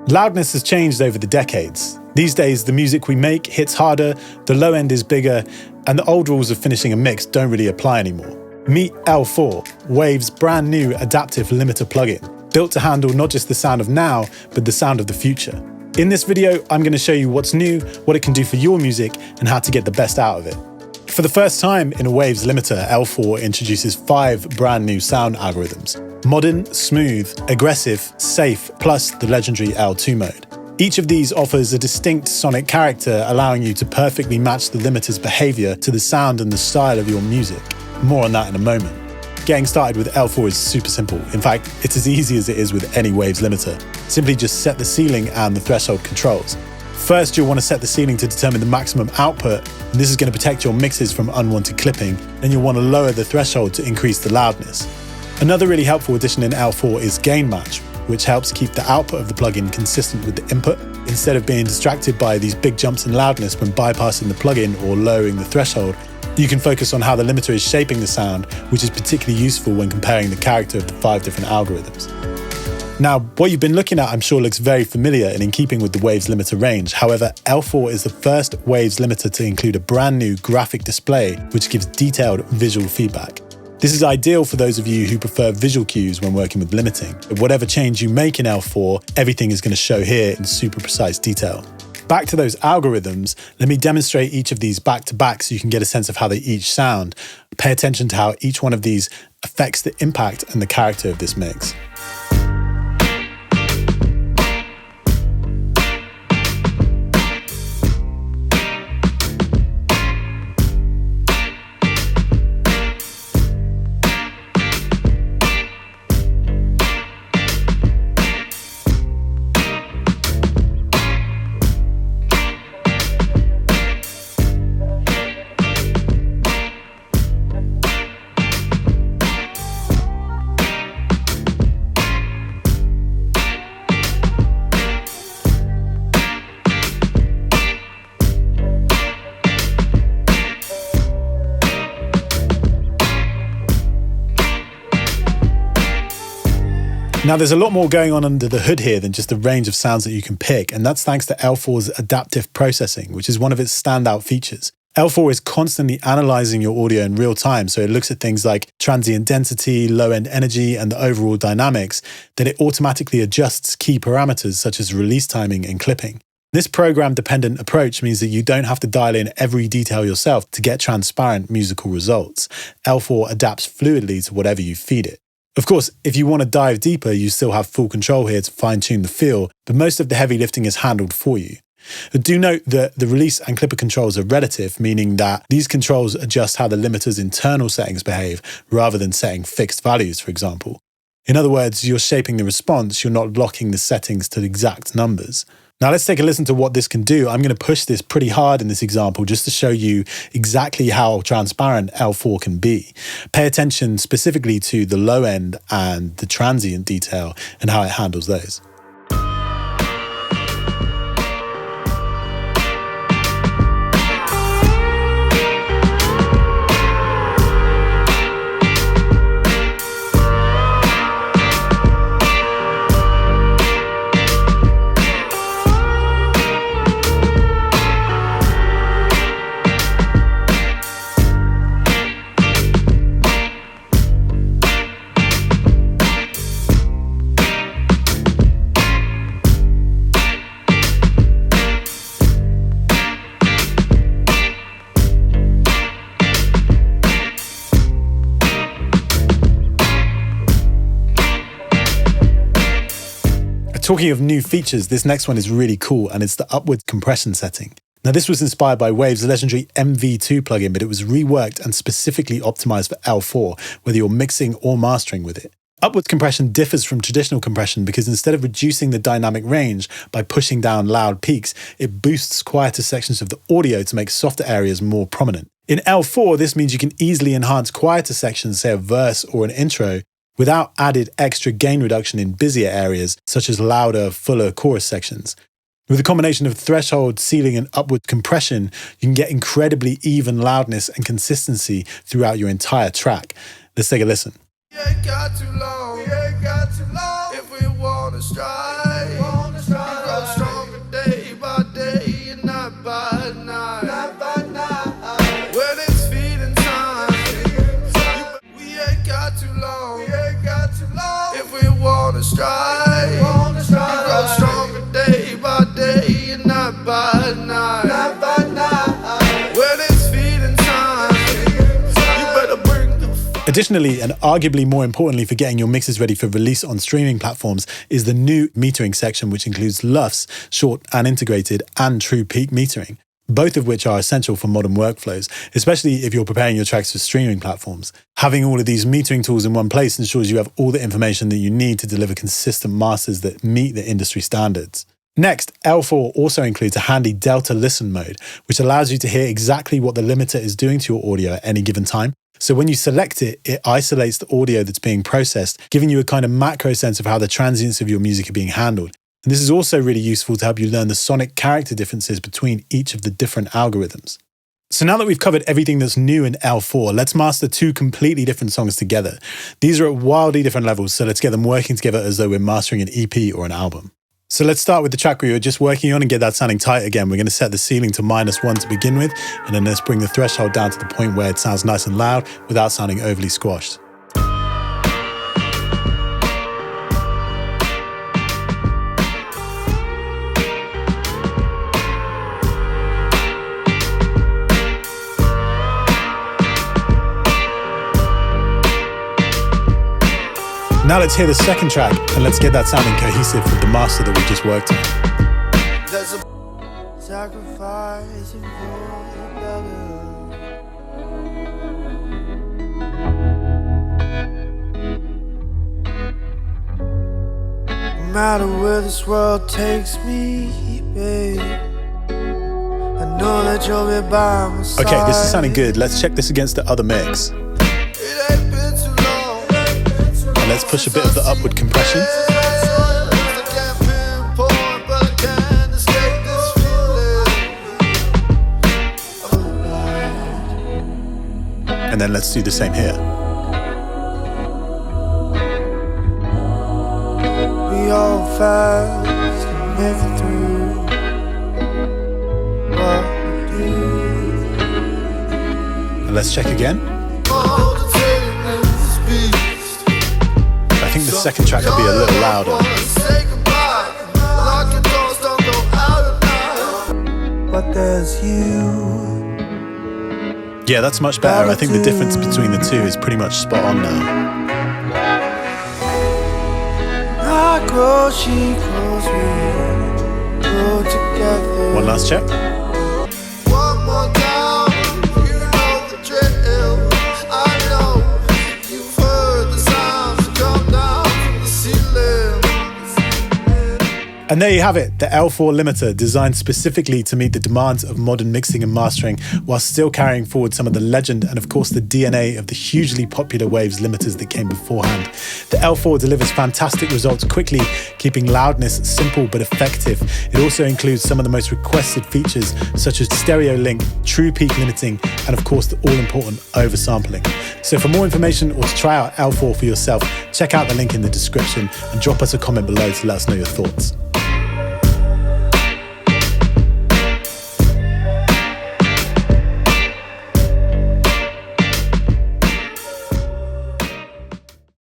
Loudness has changed over the decades. These days, the music we make hits harder, the low end is bigger, and the old rules of finishing a mix don't really apply anymore. Meet L4, Wave's brand new adaptive limiter plugin, built to handle not just the sound of now, but the sound of the future. In this video, I'm going to show you what's new, what it can do for your music, and how to get the best out of it. For the first time in a Waves limiter, L4 introduces 5 brand new sound algorithms: modern, smooth, aggressive, safe, plus the legendary L2 mode. Each of these offers a distinct sonic character, allowing you to perfectly match the limiter's behavior to the sound and the style of your music. More on that in a moment. Getting started with L4 is super simple. In fact, it's as easy as it is with any Waves limiter. Simply just set the ceiling and the threshold controls. First, you'll want to set the ceiling to determine the maximum output, and this is going to protect your mixes from unwanted clipping. Then you'll want to lower the threshold to increase the loudness. Another really helpful addition in L4 is gain match, which helps keep the output of the plugin consistent with the input. Instead of being distracted by these big jumps in loudness when bypassing the plugin or lowering the threshold, you can focus on how the limiter is shaping the sound, which is particularly useful when comparing the character of the 5 different algorithms. Now, what you've been looking at I'm sure looks very familiar and in keeping with the Waves limiter range. However, L4 is the first Waves limiter to include a brand new graphic display, which gives detailed visual feedback. This is ideal for those of you who prefer visual cues when working with limiting. Whatever change you make in L4, everything is going to show here in super precise detail. Back to those algorithms, let me demonstrate each of these back to back so you can get a sense of how they each sound. Pay attention to how each one of these affects the impact and the character of this mix. Now, there's a lot more going on under the hood here than just the range of sounds that you can pick, and that's thanks to L4's adaptive processing, which is one of its standout features. L4 is constantly analyzing your audio in real time, so it looks at things like transient density, low-end energy, and the overall dynamics. Then it automatically adjusts key parameters such as release timing and clipping. This program-dependent approach means that you don't have to dial in every detail yourself to get transparent musical results. L4 adapts fluidly to whatever you feed it. Of course, if you want to dive deeper, you still have full control here to fine-tune the feel, but most of the heavy lifting is handled for you. Do note that the release and clipper controls are relative, meaning that these controls adjust how the limiter's internal settings behave, rather than setting fixed values, for example. In other words, you're shaping the response, you're not locking the settings to exact numbers. Now let's take a listen to what this can do. I'm going to push this pretty hard in this example just to show you exactly how transparent L4 can be. Pay attention specifically to the low end and the transient detail and how it handles those. Talking of new features, this next one is really cool, and it's the upward compression setting. Now, this was inspired by Waves' legendary MV2 plugin, but it was reworked and specifically optimized for L4, whether you're mixing or mastering with it. Upward compression differs from traditional compression because instead of reducing the dynamic range by pushing down loud peaks, it boosts quieter sections of the audio to make softer areas more prominent. In L4, this means you can easily enhance quieter sections, say a verse or an intro, without added extra gain reduction in busier areas, such as louder, fuller chorus sections. With a combination of threshold, ceiling, and upward compression, you can get incredibly even loudness and consistency throughout your entire track. Let's take a listen. We ain't got too long. We ain't got too long. If we wanna strike, Additionally, and arguably more importantly for getting your mixes ready for release on streaming platforms, is the new metering section, which includes LUFS, short and integrated, and true peak metering, both of which are essential for modern workflows, especially if you're preparing your tracks for streaming platforms. Having all of these metering tools in one place ensures you have all the information that you need to deliver consistent masters that meet the industry standards. Next, L4 also includes a handy Delta Listen mode, which allows you to hear exactly what the limiter is doing to your audio at any given time. So when you select it, it isolates the audio that's being processed, giving you a kind of macro sense of how the transients of your music are being handled. And this is also really useful to help you learn the sonic character differences between each of the different algorithms. So now that we've covered everything that's new in L4, let's master two completely different songs together. These are at wildly different levels, so let's get them working together as though we're mastering an EP or an album. So let's start with the track we were just working on and get that sounding tight again. We're going to set the ceiling to -1 to begin with, and then let's bring the threshold down to the point where it sounds nice and loud without sounding overly squashed. Now let's hear the second track and let's get that sounding cohesive with the master that we just worked on. There's a sacrifice for the better. No matter where this world takes me, babe, I know that you'll be by my side. Okay, this is sounding good. Let's check this against the other mix. And let's push a bit of the upward compression. And then let's do the same here. We all fast and make it through what we do. And let's check again. I think the second track could be a little louder. But there's you. Yeah, that's much better. I think the difference between the two is pretty much spot on now. I grow, she grows, we grow together. One last check. One more time, you know the drill. I know you've heard the sounds come down from the ceiling. And there you have it, the L4 limiter, designed specifically to meet the demands of modern mixing and mastering, while still carrying forward some of the legend and of course the DNA of the hugely popular Waves limiters that came beforehand. The L4 delivers fantastic results quickly, keeping loudness simple but effective. It also includes some of the most requested features such as stereo link, true peak limiting, and of course the all-important oversampling. So for more information or to try out L4 for yourself, check out the link in the description and drop us a comment below to let us know your thoughts.